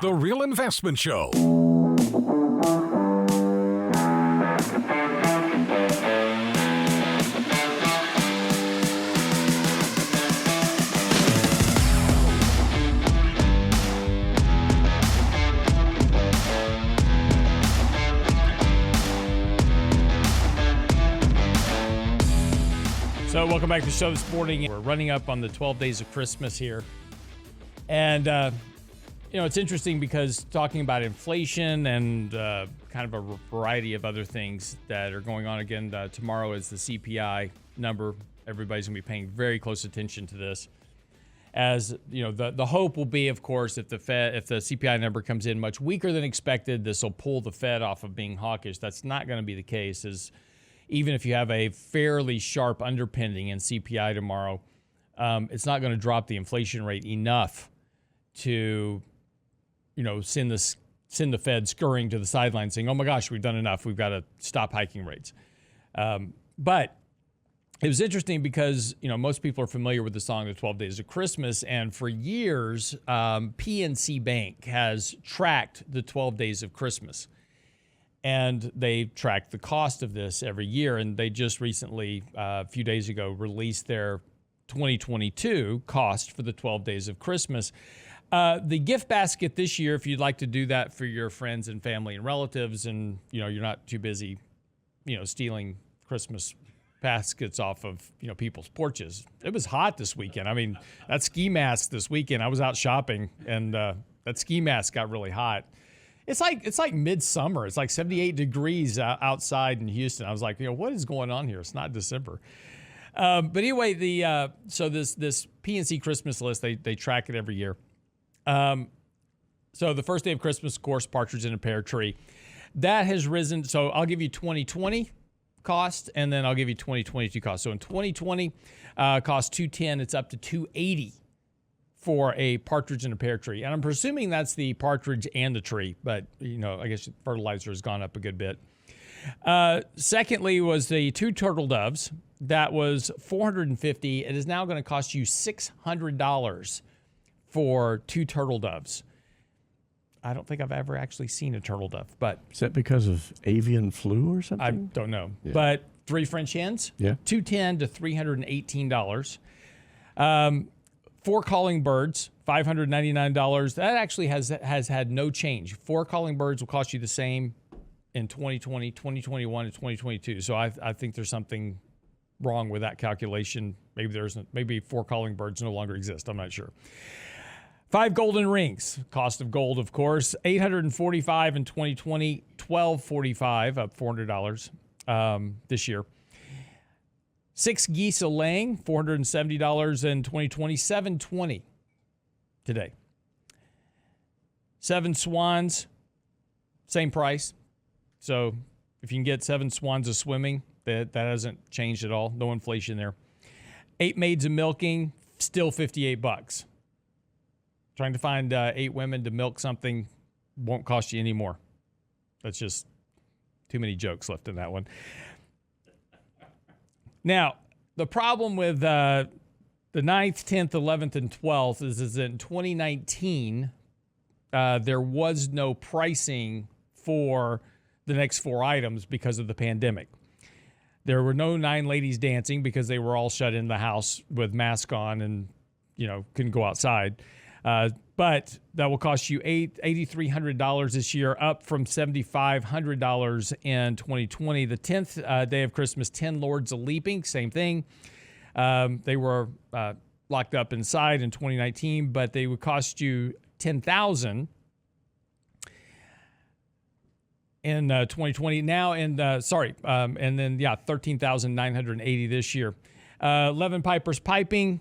The Real Investment Show. So welcome back to the show this morning. We're running up on the 12 days of Christmas here. And, it's interesting because talking about inflation and kind of a variety of other things that are going on again. Tomorrow is the CPI number. Everybody's going to be paying very close attention to this. As, the hope will be, of course, if the CPI number comes in much weaker than expected, this will pull the Fed off of being hawkish. That's not going to be the case. Even if you have a fairly sharp underpinning in CPI tomorrow, it's not going to drop the inflation rate enough to, send the Fed scurrying to the sidelines saying, oh my gosh, we've done enough. We've got to stop hiking rates. But it was interesting because, most people are familiar with the song, The 12 Days of Christmas. And for years, PNC Bank has tracked the 12 Days of Christmas. And they track the cost of this every year. And they just recently, a few days ago, released their 2022 cost for the 12 days of Christmas. The gift basket this year, if you'd like to do that for your friends and family and relatives, and you're not too busy, stealing Christmas baskets off of people's porches. It was hot this weekend. I mean, that ski mask this weekend. I was out shopping, and that ski mask got really hot. It's like midsummer. It's like 78 degrees outside in Houston. I was like, what is going on here? It's not December. But anyway, so this PNC Christmas list, they track it every year. So the first day of Christmas, of course, partridge in a pear tree. That has risen. So I'll give you 2020 cost, and then I'll give you 2022 cost. So in 2020, cost $210. It's up to $280. For a partridge in a pear tree. And I'm presuming that's the partridge and the tree, but, I guess fertilizer has gone up a good bit. Secondly was the two turtle doves. That was $450. It is now going to cost you $600 for two turtle doves. I don't think I've ever actually seen a turtle dove, but... Is that because of avian flu or something? I don't know. Yeah. But three French hens, $210 to $318. Four calling birds, $599. That actually has had no change. Four calling birds will cost you the same in 2020, 2021, and 2022. So I think there's something wrong with that calculation. Maybe four calling birds no longer exist. I'm not sure. 5 golden rings, cost of gold, of course, $845 in 2020, $1,245, up $400 this year. 6 geese a laying, $470 in 2020, $720 today. 7 swans, same price. So if you can get 7 swans a swimming, that hasn't changed at all. No inflation there. 8 maids a milking, still $58. Trying to find 8 women to milk something won't cost you any more. That's just too many jokes left in that one. Now, the problem with the 9th, 10th, 11th, and 12th is in 2019, there was no pricing for the next 4 items because of the pandemic. There were no 9 ladies dancing because they were all shut in the house with masks on and, couldn't go outside. But that will cost you $8,300 this year, up from $7,500 in 2020. The 10th day of Christmas, 10 Lords of Leaping, same thing. They were locked up inside in 2019, but they would cost you $10,000 in 2020. Now, and then $13,980 this year. 11 Pipers Piping.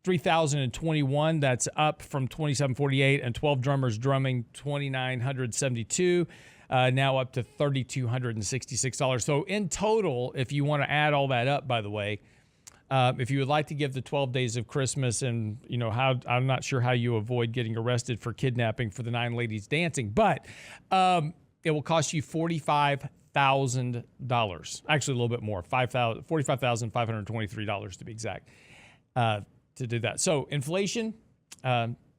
3,021, that's up from 2,748, and 12 drummers drumming, 2,972, now up to $3,266. So in total, if you want to add all that up, by the way, if you would like to give the 12 days of Christmas, and I'm not sure how you avoid getting arrested for kidnapping for the 9 ladies dancing, but it will cost you $45,000. Actually, a little bit more, $45,523 to be exact. To do that. So inflation,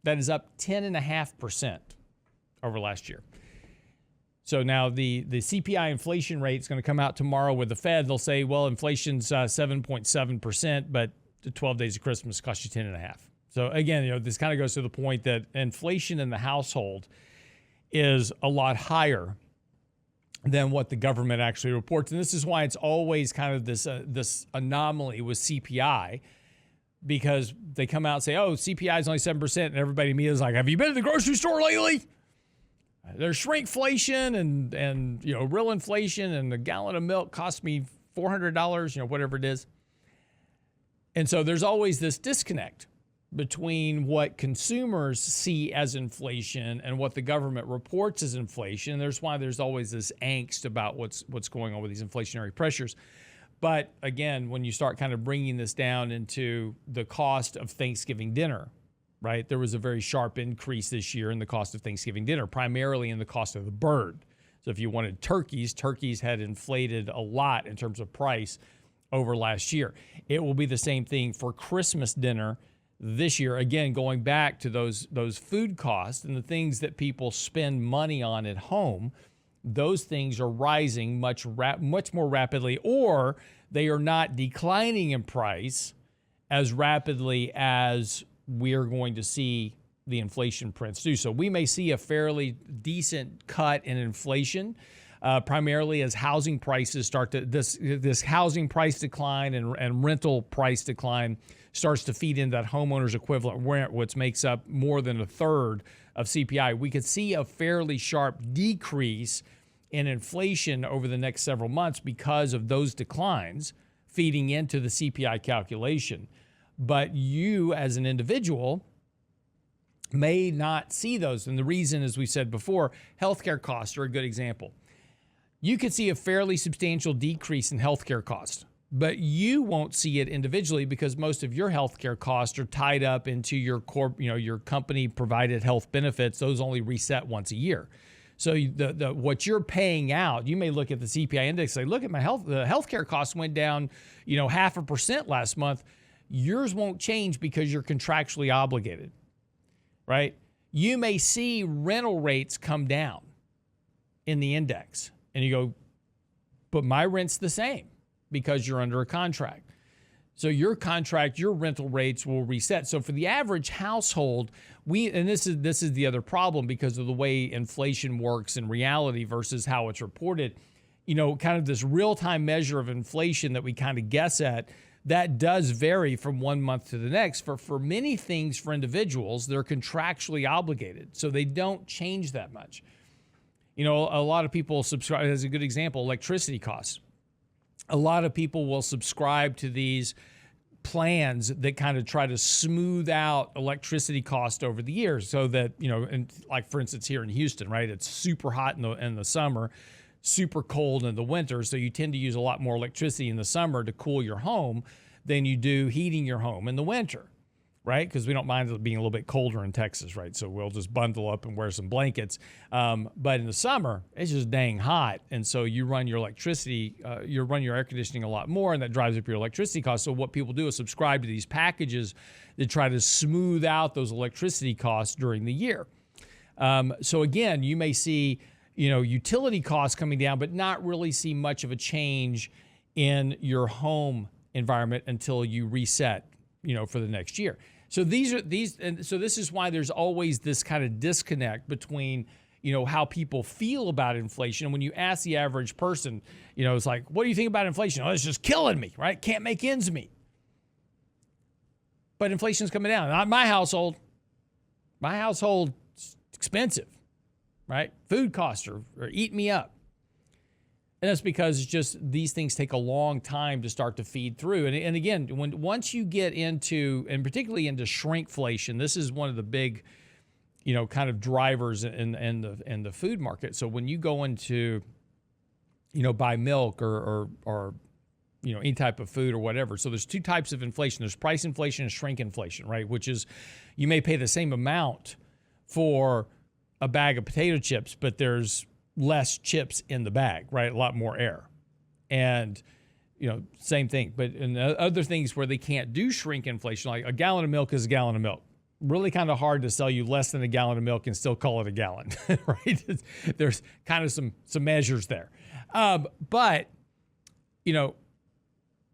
That is up 10.5% over last year. So now the CPI inflation rate is going to come out tomorrow with the Fed. They'll say, well, inflation's 7.7%, but the 12 days of Christmas cost you 10.5%. So again, this kind of goes to the point that inflation in the household is a lot higher than what the government actually reports. And this is why it's always kind of this anomaly with CPI, because they come out and say, oh, CPI is only 7%. And everybody immediately is like, have you been to the grocery store lately? There's shrinkflation and real inflation, and a gallon of milk cost me $400, whatever it is. And so there's always this disconnect between what consumers see as inflation and what the government reports as inflation. And there's why there's always this angst about what's going on with these inflationary pressures. But again, when you start kind of bringing this down into the cost of Thanksgiving dinner, right? There was a very sharp increase this year in the cost of Thanksgiving dinner, primarily in the cost of the bird. So if you wanted turkeys had inflated a lot in terms of price over last year. It will be the same thing for Christmas dinner this year. Again, going back to those food costs and the things that people spend money on at home, those things are rising much more rapidly, or they are not declining in price as rapidly as we are going to see the inflation prints do. So we may see a fairly decent cut in inflation, primarily as housing prices start to this housing price decline and rental price decline starts to feed into that homeowner's equivalent rent, which makes up more than a third of CPI. We could see a fairly sharp decrease in inflation over the next several months because of those declines feeding into the CPI calculation. But you, as an individual, may not see those. And the reason, as we said before, healthcare costs are a good example. You could see a fairly substantial decrease in healthcare costs, but you won't see it individually because most of your healthcare costs are tied up into your your company provided health benefits. Those only reset once a year. So what you're paying out, you may look at the CPI index and say, look at the healthcare costs went down, 0.5% last month. Yours won't change because you're contractually obligated, right? You may see rental rates come down in the index, and you go, but my rent's the same because you're under a contract. So your rental rates will reset. So for the average household, this is the other problem because of the way inflation works in reality versus how it's reported. Kind of this real-time measure of inflation that we kind of guess at, that does vary from one month to the next. For many things, for individuals, they're contractually obligated, so they don't change that much. A lot of people subscribe, as a good example, electricity costs. A lot of people will subscribe to these plans that kind of try to smooth out electricity cost over the years so that, and like for instance here in Houston, right, it's super hot in the summer, super cold in the winter. So you tend to use a lot more electricity in the summer to cool your home than you do heating your home in the winter, right? Because we don't mind it being a little bit colder in Texas, right? So we'll just bundle up and wear some blankets. But in the summer, it's just dang hot. And so you run your electricity, you run your air conditioning a lot more, and that drives up your electricity costs. So what people do is subscribe to these packages that try to smooth out those electricity costs during the year. So again, you may see, utility costs coming down, but not really see much of a change in your home environment until you reset, for the next year. So so this is why there's always this kind of disconnect between, how people feel about inflation. And when you ask the average person, it's like, what do you think about inflation? Oh, it's just killing me, right? Can't make ends meet. But inflation's coming down. Not my household. My household's expensive, right? Food costs are eating me up. And that's because it's just these things take a long time to start to feed through. And again, once you get into, and particularly into shrinkflation, this is one of the big, kind of drivers in the food market. So when you go into, buy milk or any type of food or whatever. So there's two types of inflation. There's price inflation and shrinkflation, right? Which is you may pay the same amount for a bag of potato chips, but there's less chips in the bag, right? A lot more air. And, same thing. But in other things where they can't do shrinkflation, like a gallon of milk is a gallon of milk. really kind of hard to sell you less than a gallon of milk and still call it a gallon, right? There's kind of some measures there. But,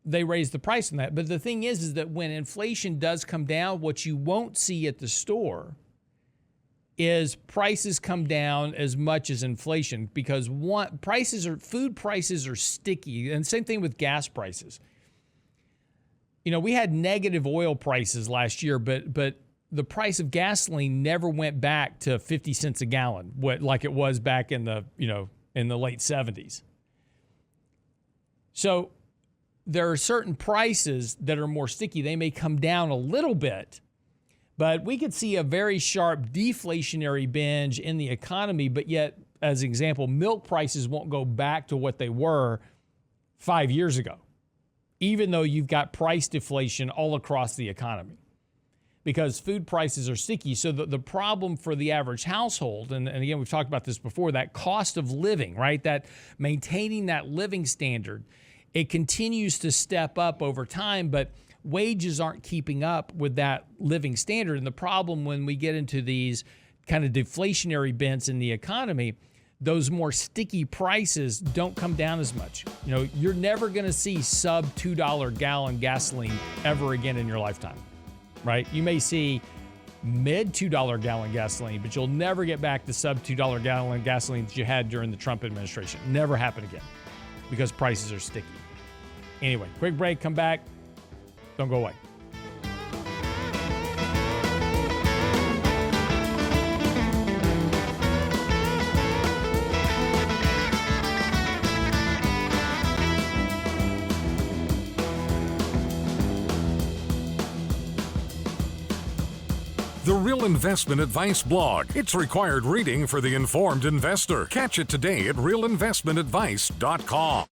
they raise the price on that. But the thing is that when inflation does come down, what you won't see at the store is prices come down as much as inflation, because food prices are sticky, and same thing with gas prices. We had negative oil prices last year, but the price of gasoline never went back to 50 cents a gallon, like it was back in the late 70s. So there are certain prices that are more sticky. They may come down a little bit, but we could see a very sharp deflationary binge in the economy. But yet, as an example, milk prices won't go back to what they were 5 years ago, even though you've got price deflation all across the economy, because food prices are sticky. So the problem for the average household, and again, we've talked about this before, that cost of living, right? That maintaining that living standard, it continues to step up over time, but wages aren't keeping up with that living standard. And the problem when we get into these kind of deflationary bents in the economy, those more sticky prices don't come down as much. You're never going to see sub $2 gallon gasoline ever again in your lifetime, right? You may see mid $2 gallon gasoline, but you'll never get back the sub $2 gallon gasoline that you had during the Trump administration. Never happen again, because prices are sticky. Anyway, quick break, come back. Don't go away. The Real Investment Advice blog. It's required reading for the informed investor. Catch it today at realinvestmentadvice.com.